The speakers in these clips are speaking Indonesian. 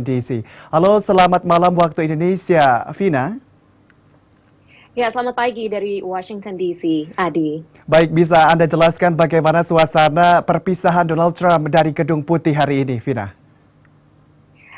DC. Halo, selamat malam waktu Indonesia, Vina. Ya, selamat pagi dari Washington DC, Adi. Baik, bisa Anda jelaskan bagaimana suasana perpisahan Donald Trump dari Gedung Putih hari ini, Vina?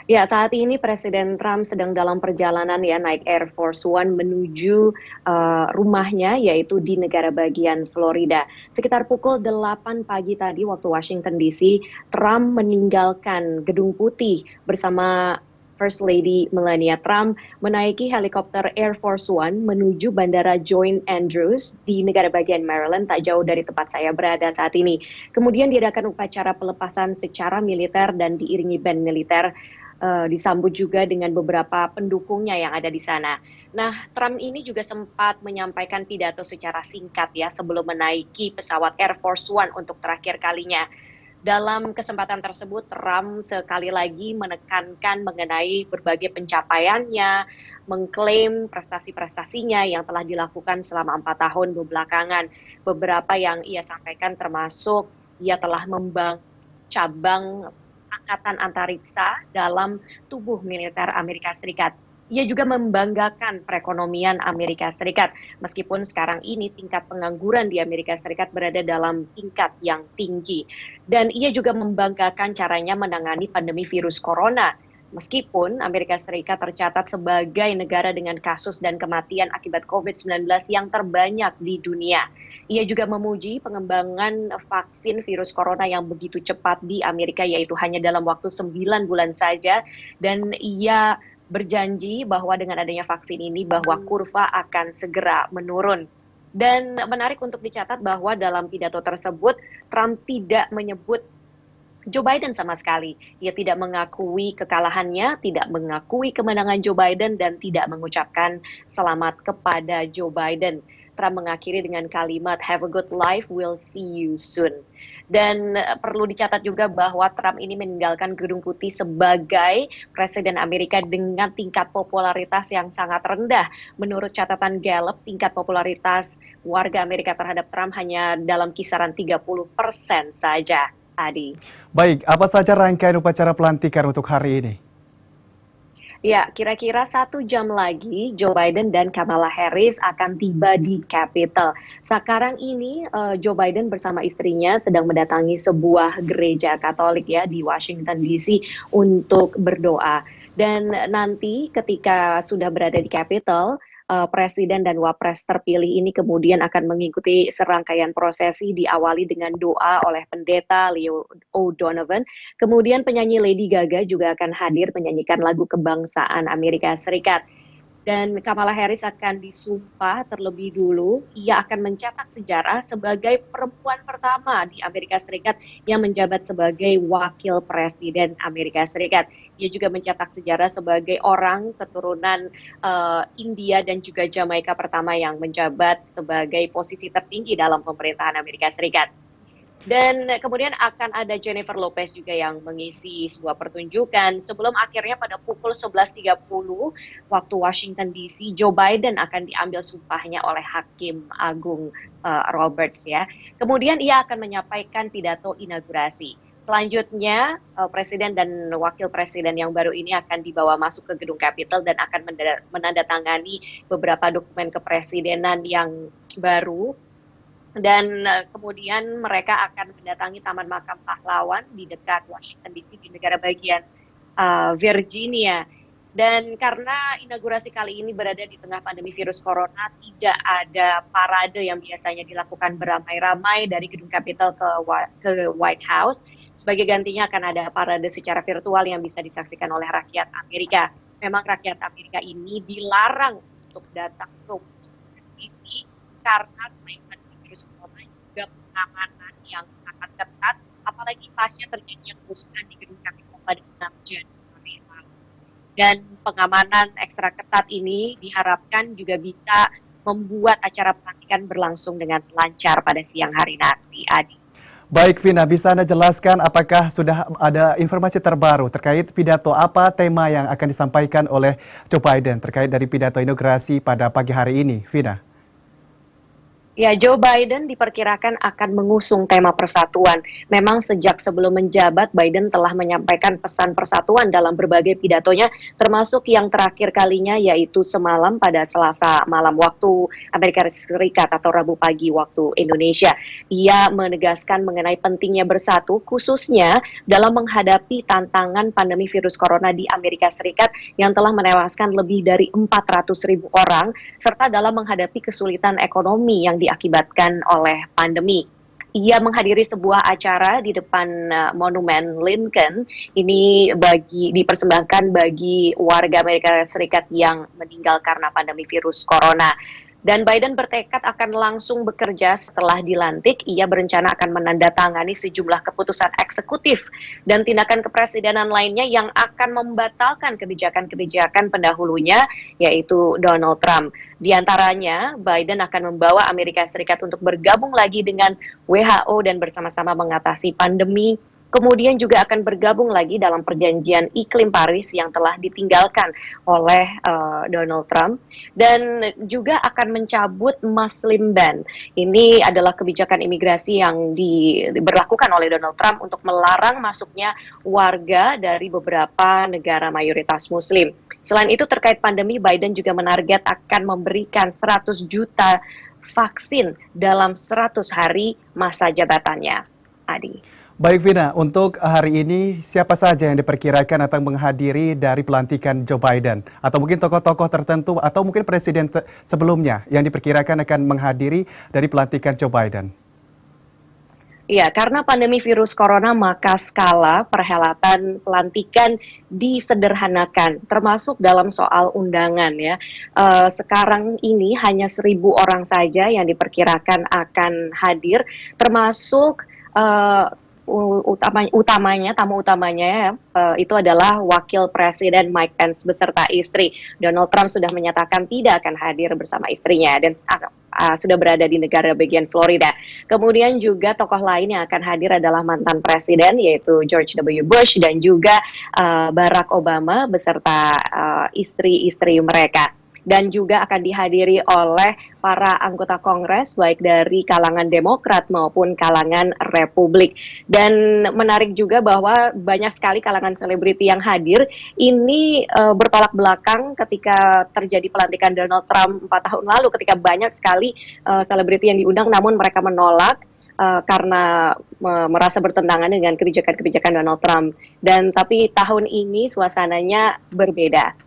Ya, saat ini Presiden Trump sedang dalam perjalanan ya naik Air Force One menuju rumahnya yaitu di negara bagian Florida. Sekitar pukul 8 pagi tadi waktu Washington DC, Trump meninggalkan Gedung Putih bersama First Lady Melania Trump menaiki helikopter Air Force One menuju Bandara Joint Andrews di negara bagian Maryland tak jauh dari tempat saya berada saat ini. Kemudian diadakan upacara pelepasan secara militer dan diiringi band militer. Disambut juga dengan beberapa pendukungnya yang ada di sana. Nah, Trump ini juga sempat menyampaikan pidato secara singkat ya sebelum menaiki pesawat Air Force One untuk terakhir kalinya. Dalam kesempatan tersebut, Trump sekali lagi menekankan mengenai berbagai pencapaiannya, mengklaim prestasi-prestasinya yang telah dilakukan selama 4 tahun belakangan. Beberapa yang ia sampaikan termasuk ia telah membangun cabang angkatan antariksa dalam tubuh militer Amerika Serikat. Ia juga membanggakan perekonomian Amerika Serikat, meskipun sekarang ini tingkat pengangguran di Amerika Serikat berada dalam tingkat yang tinggi. Dan ia juga membanggakan caranya menangani pandemi virus corona, meskipun Amerika Serikat tercatat sebagai negara dengan kasus dan kematian akibat COVID-19 yang terbanyak di dunia. Ia juga memuji pengembangan vaksin virus corona yang begitu cepat di Amerika, yaitu hanya dalam waktu 9 bulan saja. Dan ia berjanji bahwa dengan adanya vaksin ini bahwa kurva akan segera menurun. Dan menarik untuk dicatat bahwa dalam pidato tersebut Trump tidak menyebut Joe Biden sama sekali. Ia tidak mengakui kekalahannya, tidak mengakui kemenangan Joe Biden, dan tidak mengucapkan selamat kepada Joe Biden. Trump mengakhiri dengan kalimat "Have a good life, we'll see you soon." Dan perlu dicatat juga bahwa Trump ini meninggalkan Gedung Putih sebagai Presiden Amerika dengan tingkat popularitas yang sangat rendah. Menurut catatan Gallup, tingkat popularitas warga Amerika terhadap Trump hanya dalam kisaran 30% saja, Adi. Baik, apa saja rangkaian upacara pelantikan untuk hari ini? Ya, kira-kira 1 jam lagi Joe Biden dan Kamala Harris akan tiba di Capitol. Sekarang ini Joe Biden bersama istrinya sedang mendatangi sebuah gereja Katolik ya di Washington DC untuk berdoa. Dan nanti ketika sudah berada di Capitol, Presiden dan Wapres terpilih ini kemudian akan mengikuti serangkaian prosesi diawali dengan doa oleh pendeta Leo O'Donovan. Kemudian penyanyi Lady Gaga juga akan hadir menyanyikan lagu kebangsaan Amerika Serikat. Dan Kamala Harris akan disumpah terlebih dulu. Ia akan mencetak sejarah sebagai perempuan pertama di Amerika Serikat yang menjabat sebagai wakil presiden Amerika Serikat. Ia juga mencetak sejarah sebagai orang keturunan India dan juga Jamaika pertama yang menjabat sebagai posisi tertinggi dalam pemerintahan Amerika Serikat. Dan kemudian akan ada Jennifer Lopez juga yang mengisi sebuah pertunjukan sebelum akhirnya pada pukul 11.30 waktu Washington DC, Joe Biden akan diambil sumpahnya oleh Hakim Agung Roberts ya. Kemudian ia akan menyampaikan pidato inaugurasi. Selanjutnya, Presiden dan Wakil Presiden yang baru ini akan dibawa masuk ke Gedung Capitol dan akan menandatangani beberapa dokumen kepresidenan yang baru. Dan kemudian mereka akan mendatangi Taman Makam Pahlawan di dekat Washington DC di negara bagian Virginia. Dan karena inaugurasi kali ini berada di tengah pandemi virus corona, tidak ada parade yang biasanya dilakukan beramai-ramai dari Gedung Capitol ke White House. Sebagai gantinya akan ada parade secara virtual yang bisa disaksikan oleh rakyat Amerika. Memang rakyat Amerika ini dilarang untuk datang ke Washington DC karena selain virus corona juga pengamanan yang sangat ketat, apalagi pasca terjadinya kerusuhan di Gedung Capitol pada 6 Januari lalu. Dan pengamanan ekstra ketat ini diharapkan juga bisa membuat acara pelantikan berlangsung dengan lancar pada siang hari nanti, Adi. Baik, Vina, bisa Anda jelaskan apakah sudah ada informasi terbaru terkait pidato apa tema yang akan disampaikan oleh Joe Biden terkait dari pidato inaugurasi pada pagi hari ini, Vina? Ya, Joe Biden diperkirakan akan mengusung tema persatuan. Memang sejak sebelum menjabat, Biden telah menyampaikan pesan persatuan dalam berbagai pidatonya, termasuk yang terakhir kalinya yaitu semalam pada Selasa malam waktu Amerika Serikat atau Rabu pagi waktu Indonesia. Ia menegaskan mengenai pentingnya bersatu, khususnya dalam menghadapi tantangan pandemi virus corona di Amerika Serikat yang telah menewaskan lebih dari 400.000 orang, serta dalam menghadapi kesulitan ekonomi yang diakibatkan oleh pandemi. Ia menghadiri sebuah acara di depan Monumen Lincoln. Ini dipersembahkan bagi warga Amerika Serikat yang meninggal karena pandemi virus corona. Dan Biden bertekad akan langsung bekerja setelah dilantik. Ia berencana akan menandatangani sejumlah keputusan eksekutif dan tindakan kepresidenan lainnya yang akan membatalkan kebijakan-kebijakan pendahulunya, yaitu Donald Trump. Di antaranya, Biden akan membawa Amerika Serikat untuk bergabung lagi dengan WHO dan bersama-sama mengatasi pandemi. Kemudian juga akan bergabung lagi dalam perjanjian iklim Paris yang telah ditinggalkan oleh Donald Trump, dan juga akan mencabut Muslim ban. Ini adalah kebijakan imigrasi yang diberlakukan oleh Donald Trump untuk melarang masuknya warga dari beberapa negara mayoritas Muslim. Selain itu, terkait pandemi, Biden juga menarget akan memberikan 100 juta vaksin dalam 100 hari masa jabatannya. Adi. Baik Vina, untuk hari ini siapa saja yang diperkirakan akan menghadiri dari pelantikan Joe Biden? Atau mungkin tokoh-tokoh tertentu atau mungkin presiden sebelumnya yang diperkirakan akan menghadiri dari pelantikan Joe Biden? Ya, karena pandemi virus corona maka skala perhelatan pelantikan disederhanakan, termasuk dalam soal undangan ya. Sekarang ini hanya 1.000 orang saja yang diperkirakan akan hadir, termasuk tamu utamanya ya, itu adalah Wakil Presiden Mike Pence beserta istri. Donald Trump sudah menyatakan tidak akan hadir bersama istrinya dan sudah berada di negara bagian Florida. Kemudian juga tokoh lain yang akan hadir adalah mantan presiden yaitu George W. Bush dan juga Barack Obama beserta istri-istri mereka. Dan juga akan dihadiri oleh para anggota Kongres baik dari kalangan Demokrat maupun kalangan Republik. Dan menarik juga bahwa banyak sekali kalangan selebriti yang hadir. Ini bertolak belakang ketika terjadi pelantikan Donald Trump 4 tahun lalu, ketika banyak sekali selebriti yang diundang namun mereka menolak karena merasa bertentangan dengan kebijakan-kebijakan Donald Trump. Tapi tahun ini suasananya berbeda.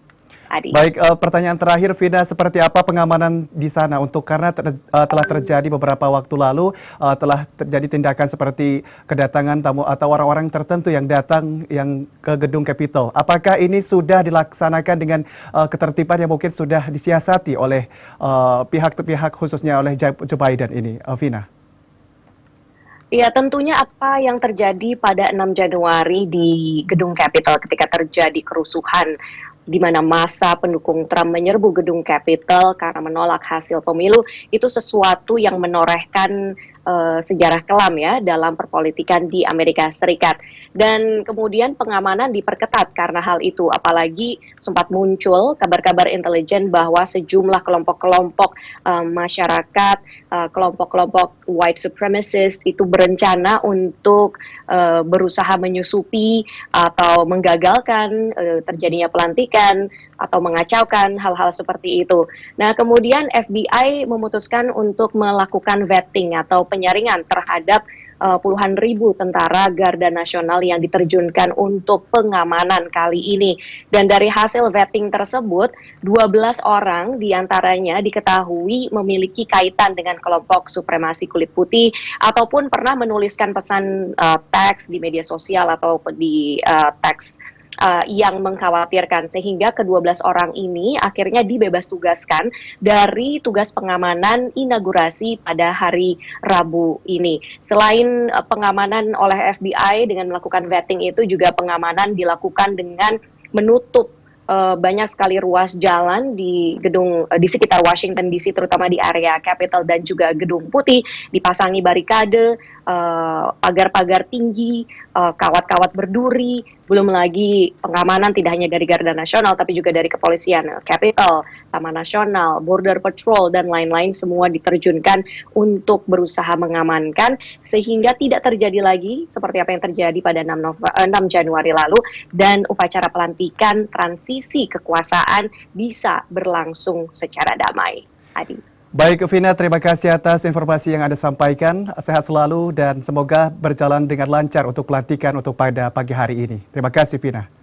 Adi. Baik, pertanyaan terakhir Vina, seperti apa pengamanan di sana karena telah terjadi beberapa waktu lalu telah terjadi tindakan seperti kedatangan tamu atau orang-orang tertentu yang datang ke gedung Capitol. Apakah ini sudah dilaksanakan dengan ketertiban yang mungkin sudah disiasati oleh pihak-pihak khususnya oleh Joe Biden ini, Vina? Ya, tentunya apa yang terjadi pada 6 Januari di gedung Capitol ketika terjadi kerusuhan di mana massa pendukung Trump menyerbu gedung Capitol karena menolak hasil pemilu, itu sesuatu yang menorehkan sejarah kelam ya dalam perpolitikan di Amerika Serikat. Dan kemudian pengamanan diperketat karena hal itu, apalagi sempat muncul kabar-kabar intelijen bahwa sejumlah kelompok-kelompok masyarakat, kelompok-kelompok white supremacist itu berencana untuk berusaha menyusupi atau menggagalkan terjadinya pelantikan atau mengacaukan hal-hal seperti itu. Nah, kemudian FBI memutuskan untuk melakukan vetting atau penyaringan terhadap puluhan ribu tentara Garda Nasional yang diterjunkan untuk pengamanan kali ini. Dan dari hasil vetting tersebut, 12 orang diantaranya diketahui memiliki kaitan dengan kelompok supremasi kulit putih ataupun pernah menuliskan pesan teks di media sosial atau di teks yang mengkhawatirkan, sehingga ke-12 orang ini akhirnya dibebas tugaskan dari tugas pengamanan inaugurasi pada hari Rabu ini. Selain pengamanan oleh FBI dengan melakukan vetting itu, juga pengamanan dilakukan dengan menutup banyak sekali ruas jalan di sekitar Washington DC, terutama di area Capitol dan juga Gedung Putih, dipasangi barikade, pagar-pagar tinggi, kawat-kawat berduri, belum lagi pengamanan tidak hanya dari Garda Nasional tapi juga dari kepolisian, Capitol, Taman Nasional, Border Patrol dan lain-lain semua diterjunkan untuk berusaha mengamankan sehingga tidak terjadi lagi seperti apa yang terjadi pada 6 Januari lalu dan upacara pelantikan transisi kekuasaan bisa berlangsung secara damai. Adi. Baik, Vina, terima kasih atas informasi yang Anda sampaikan. Sehat selalu dan semoga berjalan dengan lancar untuk pelantikan untuk pada pagi hari ini. Terima kasih, Vina.